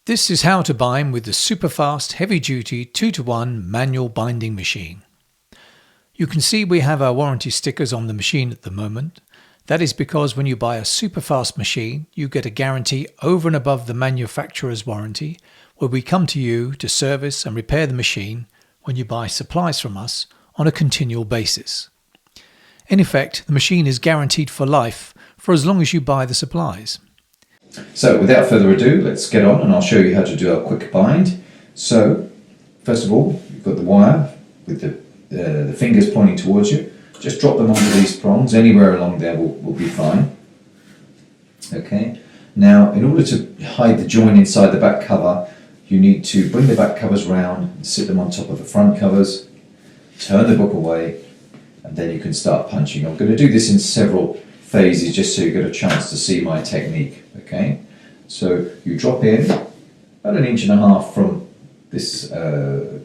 This is how to bind with the SuperFast Heavy Duty 2-to-1 Manual Binding Machine. You can see we have our warranty stickers on the machine at the moment. That is because when you buy a SuperFast machine, you get a guarantee over and above the manufacturer's warranty, where we come to you to service and repair the machine when you buy supplies from us on a continual basis. In effect, the machine is guaranteed for life for as long as you buy the supplies. So without further ado, let's get on and I'll show you how to do a quick bind. So first of all, you've got the wire with the fingers pointing towards you. Just drop them onto these prongs. Anywhere along there will be fine. Okay. Now, in order to hide the join inside the back cover, you need to bring the back covers round and sit them on top of the front covers, turn the book away, and then you can start punching. I'm going to do this in several phases just so you get a chance to see my technique. Okay, so you drop in about 1.5 inches from this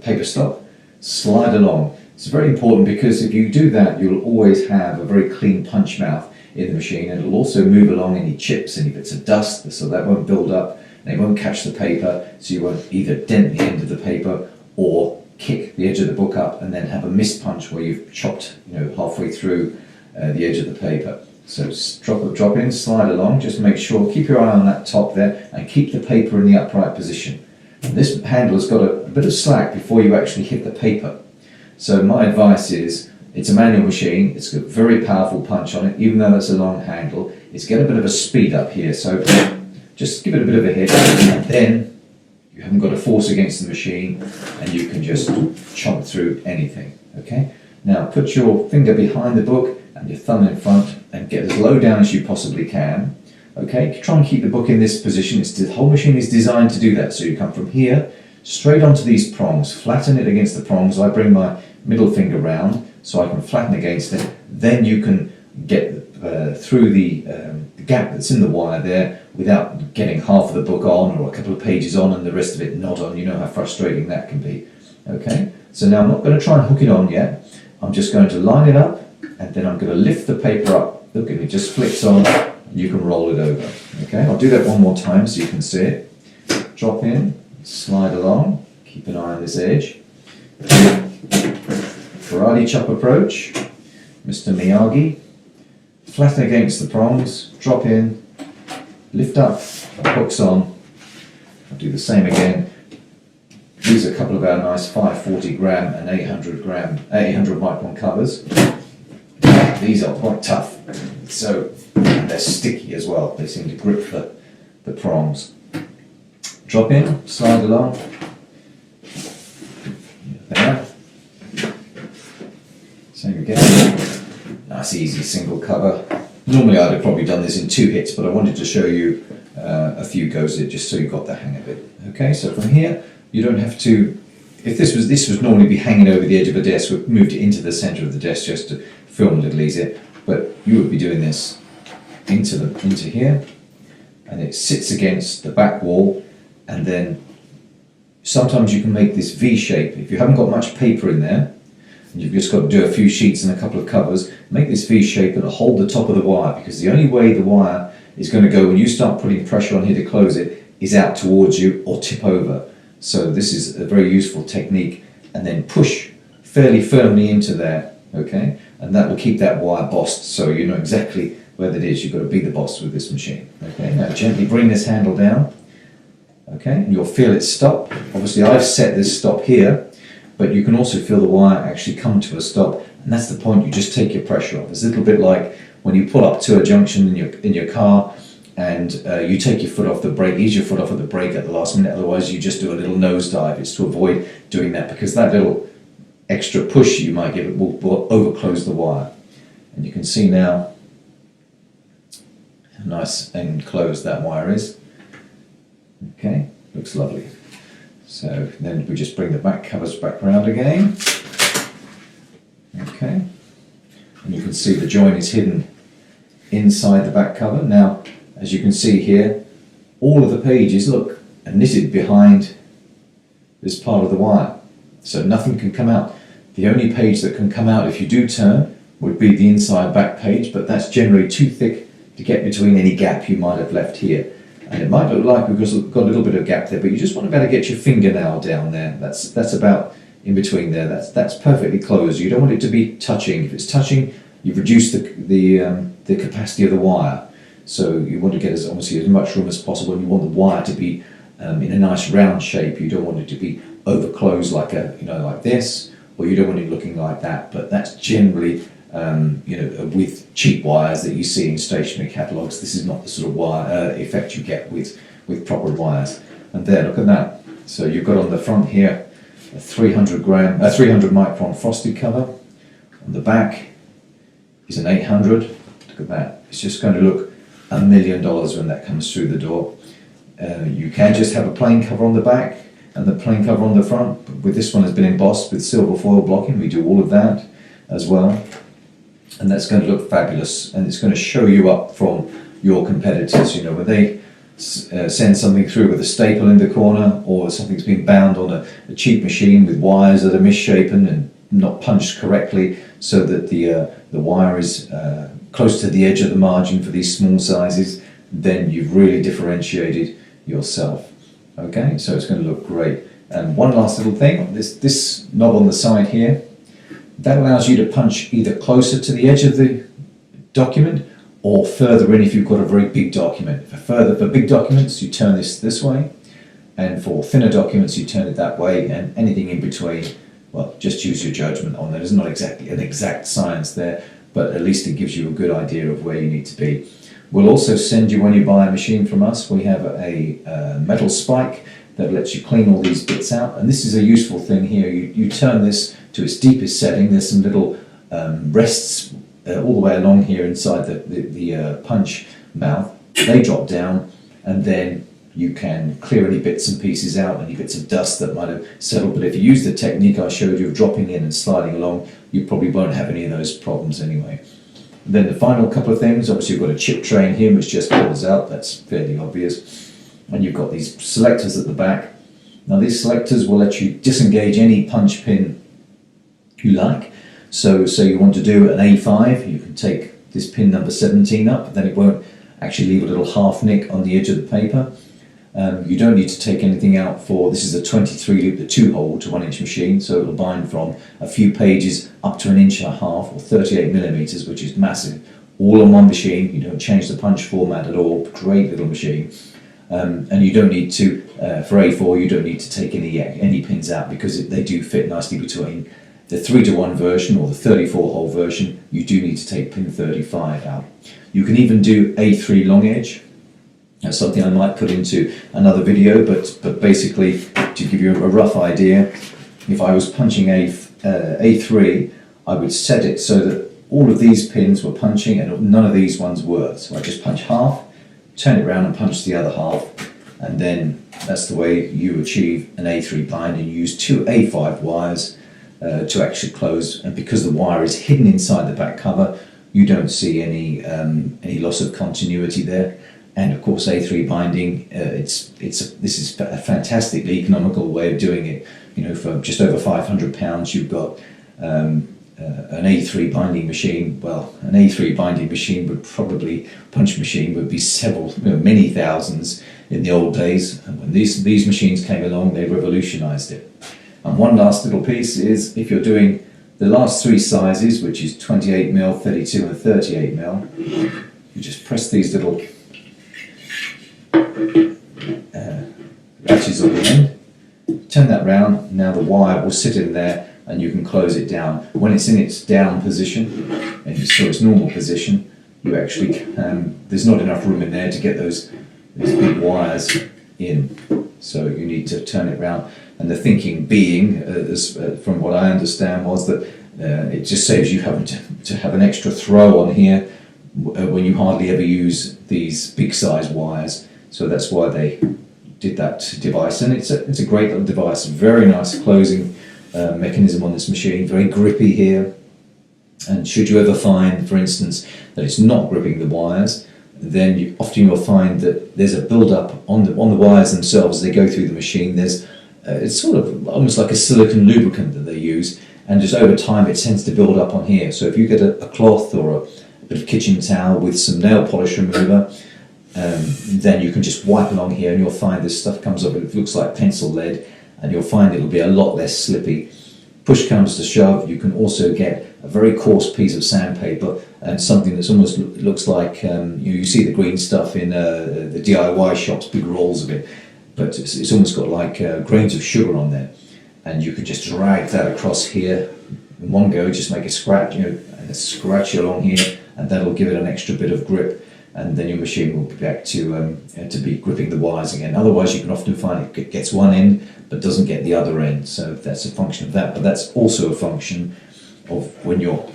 paper stop, slide along. It's very important because if you do that, you'll always have a very clean punch mouth in the machine, and it'll also move along any chips, any bits of dust, so that won't build up and it won't catch the paper, so you won't either dent the end of the paper or kick the edge of the book up and then have a missed punch where you've chopped halfway through the edge of the paper. So drop in, slide along, just make sure, keep your eye on that top there and keep the paper in the upright position. And this handle has got a bit of slack before you actually hit the paper. So my advice is, it's a manual machine, it's got a very powerful punch on it, even though it's a long handle, it's got a bit of a speed up here, so just give it a bit of a hit and then you haven't got a force against the machine and you can just chomp through anything. Okay? Now put your finger behind the book and your thumb in front and get as low down as you possibly can. Okay, try and keep the book in this position. The whole machine is designed to do that. So you come from here straight onto these prongs, flatten it against the prongs. I bring my middle finger round so I can flatten against it. Then you can get through the gap that's in the wire there without getting half of the book on or a couple of pages on and the rest of it not on. You know how frustrating that can be. Okay, so now I'm not going to try and hook it on yet. I'm just going to line it up and then I'm going to lift the paper up. Look, and it just flicks on and you can roll it over. Okay, I'll do that one more time so you can see it. Drop in, slide along, keep an eye on this edge. Karate chop approach, Mr. Miyagi. Flatten against the prongs, drop in, lift up, hooks on. I'll do the same again. These are a couple of our nice 540 gram and 800 micron covers. These are quite tough, so they're sticky as well. They seem to grip the prongs. Drop in, slide along. There. Same again. Nice easy single cover. Normally I'd have probably done this in 2 hits, but I wanted to show you a few goes at it just so you got the hang of it. Okay, so from here you don't have to. If this would normally be hanging over the edge of a desk, we've moved it into the centre of the desk just to film a little easier. But you would be doing this into here, and it sits against the back wall, and then sometimes you can make this V shape. If you haven't got much paper in there, and you've just got to do a few sheets and a couple of covers, make this V shape and hold the top of the wire, because the only way the wire is going to go when you start putting pressure on here to close it is out towards you or tip over. So this is a very useful technique, and then push fairly firmly into there, okay? And that will keep that wire bossed so you know exactly where that is. You've got to be the boss with this machine. Okay, now gently bring this handle down, okay? And you'll feel it stop. Obviously I've set this stop here, but you can also feel the wire actually come to a stop, and that's the point. You just take your pressure off. It's a little bit like when you pull up to a junction in your car and you take your foot off the brake, ease your foot off at the brake at the last minute, otherwise you just do a little nosedive. It's to avoid doing that, because that little extra push you might give it will overclose the wire. And you can see now how nice and closed that wire is. Okay, looks lovely. So then we just bring the back covers back around again. Okay, and you can see the join is hidden inside the back cover. Now, as you can see here, all of the pages, look, are knitted behind this part of the wire, so nothing can come out. The only page that can come out if you do turn would be the inside back page, but that's generally too thick to get between any gap you might have left here. And it might look like we've got a little bit of gap there, but you just want to be able to get your fingernail down there. That's about in between there. That's perfectly closed. You don't want it to be touching. If it's touching, you've reduced the capacity of the wire. So you want to get obviously as much room as possible, and you want the wire to be in a nice round shape. You don't want it to be over closed like like this, or you don't want it looking like that. But that's generally with cheap wires that you see in stationary catalogues. This is not the sort of wire effect you get with proper wires. And there, look at that. So you've got on the front here a 300 micron frosted cover. On the back is an 800. Look at that. It's just going to look $1 million when that comes through the door. You can just have a plain cover on the back and the plain cover on the front. But with this one has been embossed with silver foil blocking. We do all of that as well. And that's going to look fabulous, and it's going to show you up from your competitors. When they send something through with a staple in the corner, or something's been bound on a cheap machine with wires that are misshapen and not punched correctly, so that the wire is close to the edge of the margin for these small sizes, then you've really differentiated yourself. Okay, so it's going to look great. And one last little thing, this knob on the side here, that allows you to punch either closer to the edge of the document or further in if you've got a very big document. For big documents, you turn this way, and for thinner documents, you turn it that way, and anything in between, well, just use your judgment on that. There's not exactly an exact science there, but at least it gives you a good idea of where you need to be. We'll also send you, when you buy a machine from us, we have a metal spike that lets you clean all these bits out, and this is a useful thing here. You turn this to its deepest setting. There's some little rests all the way along here inside the punch mouth. They drop down, and then you can clear any bits and pieces out, any bits of dust that might have settled. But if you use the technique I showed you of dropping in and sliding along, you probably won't have any of those problems anyway. Then the final couple of things, obviously you've got a chip tray in here which just pulls out. That's fairly obvious. And you've got these selectors at the back. Now these selectors will let you disengage any punch pin you like. So you want to do an A5, you can take this pin number 17 up, then it won't actually leave a little half nick on the edge of the paper. You don't need to take anything out for, this is a 23 loop, the 2-hole to 1-inch machine, so it'll bind from a few pages up to 1.5 inches or 38 millimeters, which is massive, all on one machine. You don't change the punch format at all. Great little machine. And you don't need to, for A4, you don't need to take any pins out, because they do fit nicely between the 3-to-1 version or the 34-hole version. You do need to take pin 35 out. You can even do A3 long edge. That's something I might put into another video, but basically, to give you a rough idea, if I was punching A3, I would set it so that all of these pins were punching and none of these ones were. So I just punch half, turn it around and punch the other half, and then that's the way you achieve an A3 bind, and you use 2 A5 wires to actually close. And because the wire is hidden inside the back cover, you don't see any loss of continuity there. And of course, A3 binding, this is a fantastically economical way of doing it. For just over £500, you've got an A3 binding machine. Well, an A3 binding machine punch machine would be many thousands in the old days. And when these machines came along, they revolutionized it. And one last little piece is, if you're doing the last 3 sizes, which is 28mm, 32 and 38mm, you just press these little ratchets on the end, turn that round. Now the wire will sit in there and you can close it down. When it's in its down position, and so its normal position, you actually there's not enough room in there to get these big wires in, so you need to turn it round. And the thinking being, from what I understand, was that it just saves you having to have an extra throw on here when you hardly ever use these big size wires. So that's why they did that device, and it's a great little device. Very nice closing mechanism on this machine, very grippy here. And should you ever find, for instance, that it's not gripping the wires, then often you'll find that there's a build-up on the wires themselves as they go through the machine. It's sort of almost like a silicone lubricant that they use, and just over time it tends to build up on here. So if you get a cloth or a bit of kitchen towel with some nail polish remover, then you can just wipe along here and you'll find this stuff comes up, it looks like pencil lead, and you'll find it'll be a lot less slippy. Push comes to shove, you can also get a very coarse piece of sandpaper and something that's almost looks like, you see the green stuff in the DIY shops, big rolls of it, but it's almost got like grains of sugar on there. And you could just drag that across here in one go, just make a scratch, and a scratch along here, and that'll give it an extra bit of grip, and then your machine will be back to be gripping the wires again. Otherwise, you can often find it gets one end but doesn't get the other end, so that's a function of that. But that's also a function of when you're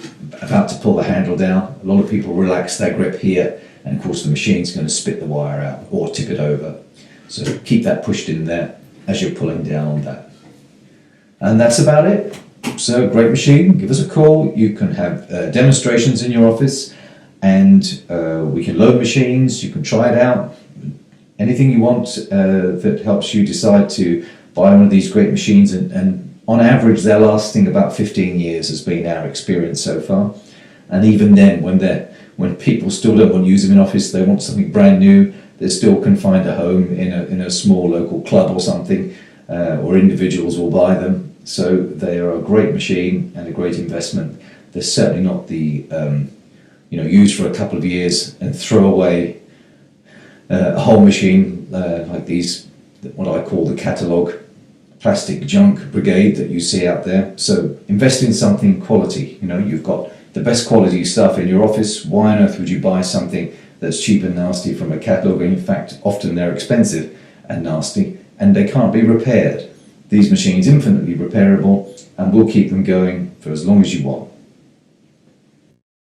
about to pull the handle down. A lot of people relax their grip here, and of course the machine's going to spit the wire out or tip it over. So keep that pushed in there as you're pulling down on that. And that's about it. So great machine, give us a call. You can have demonstrations in your office, and we can load machines, you can try it out. Anything you want that helps you decide to buy one of these great machines, and on average they're lasting about 15 years has been our experience so far. And even then, when people still don't want to use them in office, they want something brand new, they still can find a home in a small local club or something, or individuals will buy them. So they are a great machine and a great investment. They're certainly not the used for a couple of years and throw away a whole machine like these, what I call the catalogue plastic junk brigade that you see out there. So invest in something quality. You've got the best quality stuff in your office. Why on earth would you buy something that's cheap and nasty from a catalogue? In fact, often they're expensive and nasty, and they can't be repaired. These machines infinitely repairable, and we'll keep them going for as long as you want.